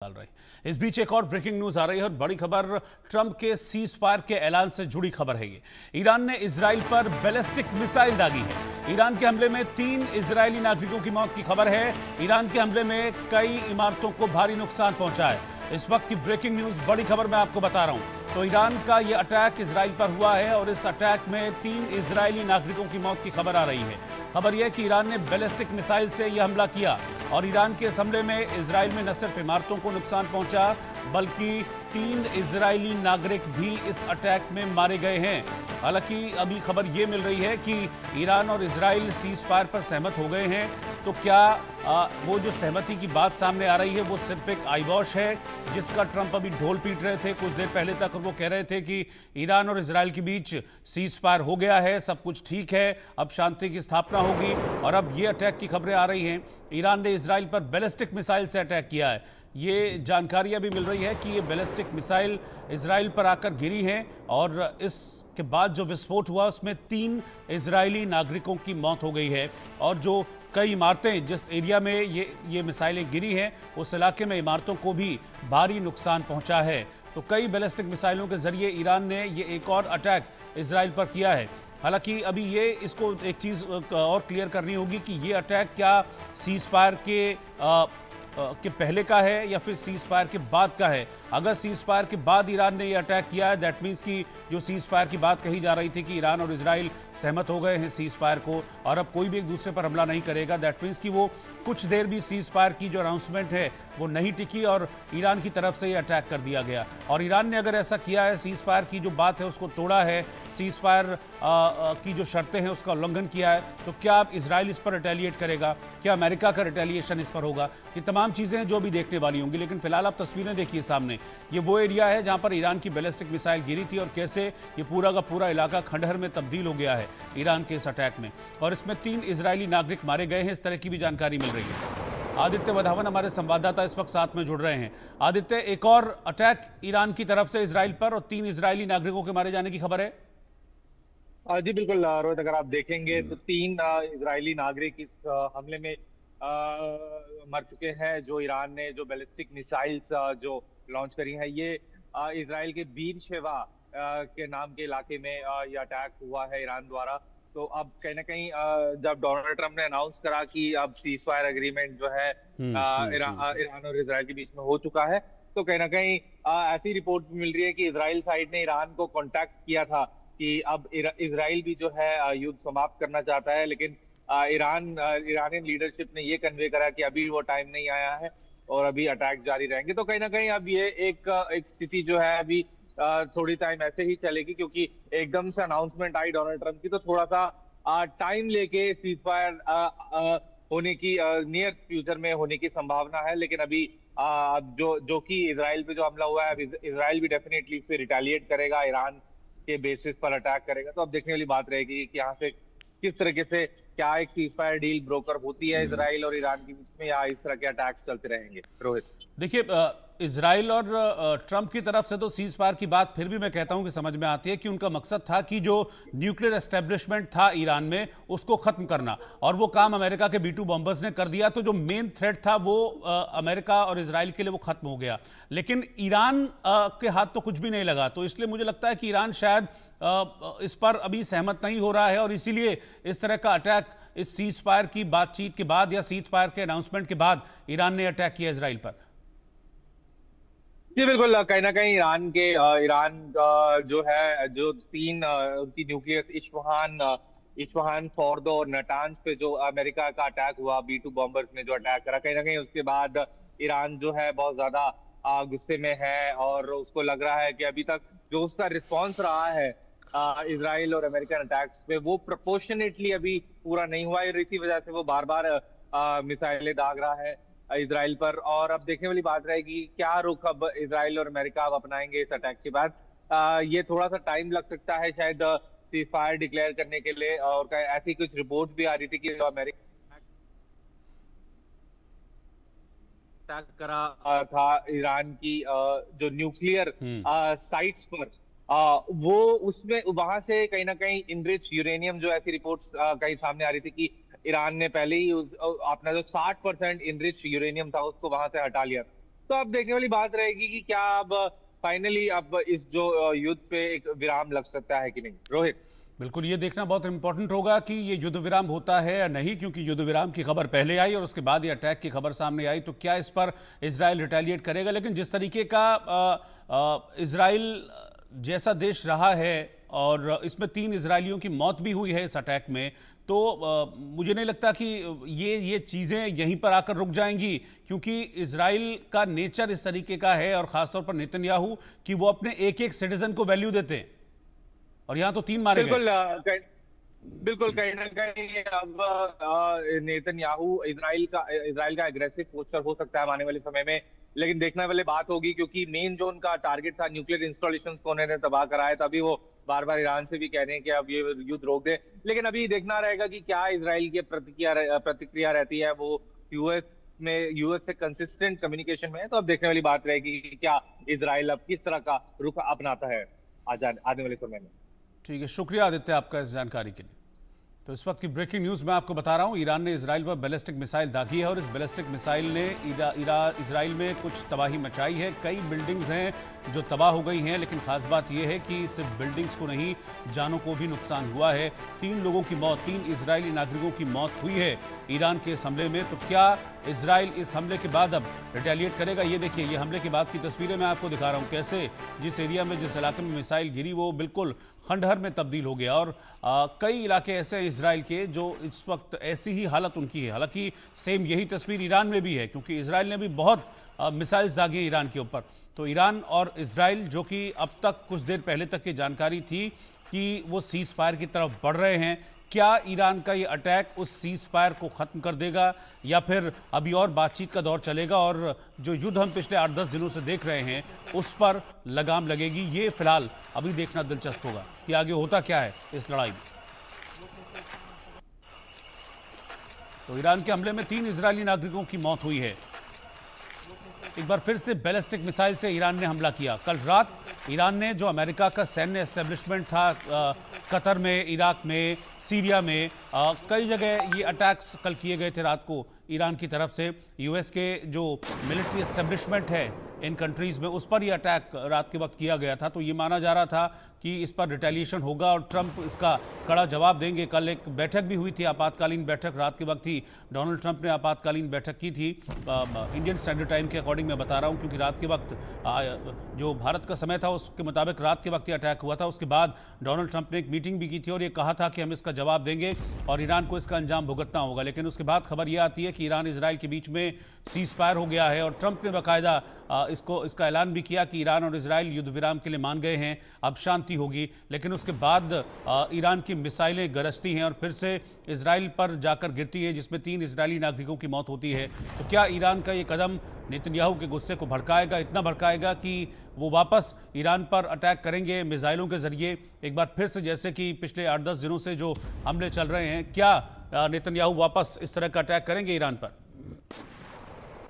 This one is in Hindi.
डाल रहे। इस बीच एक और ब्रेकिंग न्यूज आ रही है और बड़ी खबर ट्रंप के सीज फायर के ऐलान से जुड़ी खबर है। ये ईरान ने इजराइल पर बैलिस्टिक मिसाइल दागी है। ईरान के हमले में 3 इजरायली नागरिकों की मौत की खबर है। ईरान के हमले में कई इमारतों को भारी नुकसान पहुंचा है। इस वक्त की ब्रेकिंग न्यूज बड़ी खबर मैं आपको बता रहा हूं। तो ईरान का यह अटैक इजराइल पर हुआ है और इस अटैक में 3 इजरायली नागरिकों की मौत की खबर आ रही है। खबर यह कि ईरान ने बैलिस्टिक मिसाइल से यह हमला किया और ईरान के इस हमले में इजराइल में न सिर्फ इमारतों को नुकसान पहुंचा बल्कि 3 इजरायली नागरिक भी इस अटैक में मारे गए हैं। हालांकि अभी खबर यह मिल रही है कि ईरान और इजराइल सीज फायर पर सहमत हो गए हैं। तो क्या वो जो सहमति की बात सामने आ रही है वो सिर्फ एक आईवॉश है जिसका ट्रंप अभी ढोल पीट रहे थे कुछ देर पहले तक, और वो कह रहे थे कि ईरान और इजराइल के बीच सीज फायर हो गया है, सब कुछ ठीक है, अब शांति की स्थापना होगी। और अब ये अटैक की खबरें आ रही हैं, ईरान ने इजराइल पर बैलिस्टिक मिसाइल से अटैक किया है। ये जानकारियां भी मिल रही है कि ये बैलिस्टिक मिसाइल इजराइल पर आकर गिरी हैं और इसके बाद जो विस्फोट हुआ उसमें 3 इजरायली नागरिकों की मौत हो गई है। और जो कई इमारतें जिस एरिया में ये मिसाइलें गिरी हैं उस इलाके में इमारतों को भी भारी नुकसान पहुंचा है। तो कई बैलिस्टिक मिसाइलों के जरिए ईरान ने ये एक और अटैक इजराइल पर किया है। हालांकि अभी ये इसको एक चीज़ और क्लियर करनी होगी कि ये अटैक क्या सीज फायर के पहले का है या फिर सीज फायर के बाद का है। अगर सीज फायर के बाद ईरान ने ये अटैक किया है दैट मीन्स कि जो सीज फायर की बात कही जा रही थी कि ईरान और इजराइल सहमत हो गए हैं सीज फायर को और अब कोई भी एक दूसरे पर हमला नहीं करेगा, दैट मीन्स कि वो कुछ देर भी सीज फायर की जो अनाउंसमेंट है वो नहीं टिकी और ईरान की तरफ से ये अटैक कर दिया गया। और ईरान ने अगर ऐसा किया है, सीज फायर की जो बात है उसको तोड़ा है, सीज फायर की जो शर्तें हैं उसका उल्लंघन किया है, तो क्या अब इजराइल इस पर रिटेलिएट करेगा, क्या अमेरिका का रिटेलिएशन इस पर होगा, ये तमाम चीज़ें हैं जो भी देखने वाली होंगी। लेकिन फिलहाल आप तस्वीरें देखिए सामने, ये वो एरिया है जहां पर ईरान की बैलिस्टिक मिसाइल गिरी थी और कैसे ये पूरा का पूरा इलाका खंडहर में तब्दील हो गया है ईरान के इस अटैक में। और इसमें 3 इजरायली नागरिक मारे गए हैं, इस तरह की भी जानकारी मिल रही है। आदित्य वधावन हमारे संवाददाता इस वक्त साथ में जुड़ रहे हैं। आदित्य, एक और अटैक ईरान की तरफ से इजराइल पर और 3 इजरायली नागरिकों के मारे जाने की खबर है। जी बिल्कुल रोहित, अगर आप देखेंगे तो 3 इजरायली नागरिक इस हमले में मर चुके हैं। जो ईरान ने जो बैलिस्टिक मिसाइल्स जो लॉन्च करी हैं, ये इजराइल के बीर शेवा के नाम के इलाके में ये अटैक हुआ है ईरान द्वारा। तो अब कहीं ना कहीं जब डोनाल्ड ट्रंप ने अनाउंस करा कि अब सीज फायर एग्रीमेंट जो है ईरान और इजराइल के बीच में हो चुका है, तो कहीं ना कहीं ऐसी रिपोर्ट मिल रही है कि इजराइल साइड ने ईरान को कांटेक्ट किया था कि अब इजराइल भी जो है युद्ध समाप्त करना चाहता है। लेकिन ईरानियन लीडरशिप ने ये कन्वे करा कि अभी वो टाइम नहीं आया है और अभी अटैक जारी रहेंगे। तो कहीं ना कहीं अब ये एक स्थिति जो है अभी थोड़ी टाइम ऐसे ही चलेगी, क्योंकि एकदम से अनाउंसमेंट आई डोनाल्ड ट्रंप की, तो थोड़ा सा टाइम लेके सीज फायर होने की नियर फ्यूचर में होने की संभावना है। लेकिन अभी जो कि इजराइल पे जो हमला हुआ है, अब इजराइल भी डेफिनेटली फिर रिटेलिएट करेगा, ईरान के बेसिस पर अटैक करेगा। तो अब देखने वाली बात रहेगी कि यहाँ से किस तरीके से क्या एक सीज फायर डील ब्रोकर होती है इजराइल और ईरान के बीच में, या इस तरह के अटैक्स चलते रहेंगे। रोहित, देखिए, इजराइल और ट्रंप की तरफ से तो सीज फायर की बात फिर भी मैं कहता हूं कि समझ में आती है कि उनका मकसद था कि जो न्यूक्लियर एस्टेब्लिशमेंट था ईरान में उसको खत्म करना, और वो काम अमेरिका के B-2 बॉम्बर्स ने कर दिया। तो जो मेन थ्रेट था वो अमेरिका और इजराइल के लिए वो खत्म हो गया। लेकिन ईरान के हाथ तो कुछ भी नहीं लगा, तो इसलिए मुझे लगता है कि ईरान शायद इस पर अभी सहमत नहीं हो रहा है और इसीलिए इस तरह का अटैक इस सीज फायर की बातचीत के बाद या सीज फायर के अनाउंसमेंट के बाद ईरान ने अटैक किया इजराइल पर। जी बिल्कुल, कहीं ना कहीं ईरान जो है जो 3 उनकी न्यूक्लियर इस्फहान, फोर्दो और नटांज पे जो अमेरिका का अटैक हुआ, B-2 बॉम्बर्स ने जो अटैक करा, कहीं ना कहीं उसके बाद ईरान जो है बहुत ज्यादा गुस्से में है और उसको लग रहा है कि अभी तक जो उसका रिस्पॉन्स रहा है इजराइल और अमेरिकन अटैक्स पे, वो प्रोपोर्शनेटली अभी पूरा नहीं हुआ है। इसी वजह से वो बार बार मिसाइलें दाग रहा है इजराइल पर। और अब देखने वाली बात रहेगी क्या रुख अब इजराइल और अमेरिका अब अपनाएंगे इस अटैक के बाद। ये थोड़ा सा टाइम लग सकता है शायद सीज फायर डिक्लेयर करने के लिए। और ऐसी कुछ रिपोर्ट भी आ रही थी कि जो अमेरिका अटैक करा था ईरान की जो न्यूक्लियर साइट्स पर, वो उसमें वहां से कहीं ना कहीं इनरिच यूरेनियम, जो ऐसी रिपोर्ट्स कहीं सामने आ रही थी कि ईरान ने पहले ही अपना जो 60% इनरिच यूरेनियम था उसको वहां से हटा लिया था। तो अब देखने वाली बात रहेगी कि क्या अब फाइनली अब इस जो युद्ध पे एक विराम लग सकता है कि नहीं। रोहित। बिल्कुल, ये देखना बहुत इंपॉर्टेंट होगा कि ये युद्ध विराम होता है या नहीं, क्योंकि युद्ध विराम की खबर पहले आई और उसके बाद ये अटैक की खबर सामने आई, तो क्या इस पर इजराइल रिटेलिएट करेगा। लेकिन जिस तरीके का इजराइल जैसा देश रहा है और इसमें 3 इजरायलियों की मौत भी हुई है इस अटैक में, तो मुझे नहीं लगता कि ये चीज़ें यहीं पर आकर रुक जाएंगी, क्योंकि इजराइल का नेचर इस तरीके का है और ख़ासतौर पर नेतन्याहू कि वो अपने एक एक सिटीजन को वैल्यू देते हैं और यहाँ तो 3 मारे गए। बिल्कुल कहीं ना कहीं अब नेतन्याहू इजराइल का एग्रेसिव पोस्टर हो सकता है आने वाले समय में, लेकिन देखने वाली बात होगी क्योंकि मेन जो उनका टारगेट था न्यूक्लियर इंस्टॉलेशन को उन्होंने तबाह कराया था। अभी वो बार बार ईरान से भी कह रहे हैं कि अब ये युद्ध रोक दे, लेकिन अभी देखना रहेगा कि क्या इजराइल की प्रतिक्रिया रहती है। वो यूएस से कंसिस्टेंट कम्युनिकेशन में है, तो अब देखने वाली बात रहेगी कि क्या इजराइल अब किस तरह का रुख अपनाता है आने वाले समय में। ठीक है, शुक्रिया आदित्य आपका इस जानकारी के लिए। तो इस वक्त की ब्रेकिंग न्यूज़ मैं आपको बता रहा हूं, ईरान ने इजराइल पर बैलिस्टिक मिसाइल दागी है और इस बैलिस्टिक मिसाइल ने इजराइल में कुछ तबाही मचाई है। कई बिल्डिंग्स हैं जो तबाह हो गई हैं, लेकिन खास बात यह है कि सिर्फ बिल्डिंग्स को नहीं, जानों को भी नुकसान हुआ है। 3 लोगों की मौत, 3 इजरायली नागरिकों की मौत हुई है ईरान के इस हमले में। तो क्या इजराइल इस हमले के बाद अब रिटेलिएट करेगा? ये देखिए, ये हमले के बाद की तस्वीरें मैं आपको दिखा रहा हूँ, कैसे जिस एरिया में, जिस इलाके में मिसाइल गिरी वो बिल्कुल खंडहर में तब्दील हो गया। और कई इलाके ऐसे हैं इजराइल के जो इस वक्त ऐसी ही हालत उनकी है। हालांकि सेम यही तस्वीर ईरान में भी है, क्योंकि इजराइल ने भी बहुत मिसाइल्स दागी ईरान के ऊपर। तो ईरान और इजराइल, जो कि अब तक कुछ देर पहले तक की जानकारी थी कि वो सीज फायर की तरफ बढ़ रहे हैं, क्या ईरान का ये अटैक उस सीज फायर को ख़त्म कर देगा या फिर अभी और बातचीत का दौर चलेगा और जो युद्ध हम पिछले 8-10 दिनों से देख रहे हैं उस पर लगाम लगेगी? ये फिलहाल अभी देखना दिलचस्प होगा कि आगे होता क्या है इस लड़ाई में। तो ईरान के हमले में 3 इजरायली नागरिकों की मौत हुई है। एक बार फिर से बैलिस्टिक मिसाइल से ईरान ने हमला किया। कल रात ईरान ने, जो अमेरिका का सैन्य एस्टेब्लिशमेंट था कतर में, इराक में, सीरिया में, कई जगह ये अटैक्स कल किए गए थे रात को ईरान की तरफ से। यूएस के जो मिलिट्री एस्टेब्लिशमेंट है इन कंट्रीज़ में, उस पर ये अटैक रात के वक्त किया गया था। तो ये माना जा रहा था कि इस पर रिटेलिएशन होगा और ट्रंप इसका कड़ा जवाब देंगे। कल एक बैठक भी हुई थी, आपातकालीन बैठक रात के वक्त ही डोनाल्ड ट्रंप ने आपातकालीन बैठक की थी। इंडियन स्टैंडर्ड टाइम के अकॉर्डिंग मैं बता रहा हूँ, क्योंकि रात के वक्त जो भारत का समय था उसके मुताबिक रात के वक्त ये अटैक हुआ था। उसके बाद डोनाल्ड ट्रंप ने एक मीटिंग भी की थी और ये कहा था कि हम इसका जवाब देंगे और ईरान को इसका अंजाम भुगतना होगा। लेकिन उसके बाद खबर ये आती है कि ईरान इजराइल के बीच में सीज फायर हो गया है और ट्रंप ने बाकायदा इसका ऐलान भी किया कि ईरान और इजराइल युद्ध विराम के लिए मान गए हैं, अब शांति होगी। लेकिन उसके बाद ईरान की मिसाइलें गरजती हैं और फिर से इजराइल पर जाकर गिरती हैं, जिसमें 3 इजरायली नागरिकों की मौत होती है। तो क्या ईरान का ये कदम नेतन्याहू के गुस्से को भड़काएगा, इतना भड़काएगा कि वो वापस ईरान पर अटैक करेंगे मिसाइलों के जरिए एक बार फिर से, जैसे कि पिछले 8-10 दिनों से जो हमले चल रहे हैं? क्या नेतन्याहू वापस इस तरह का अटैक करेंगे ईरान पर?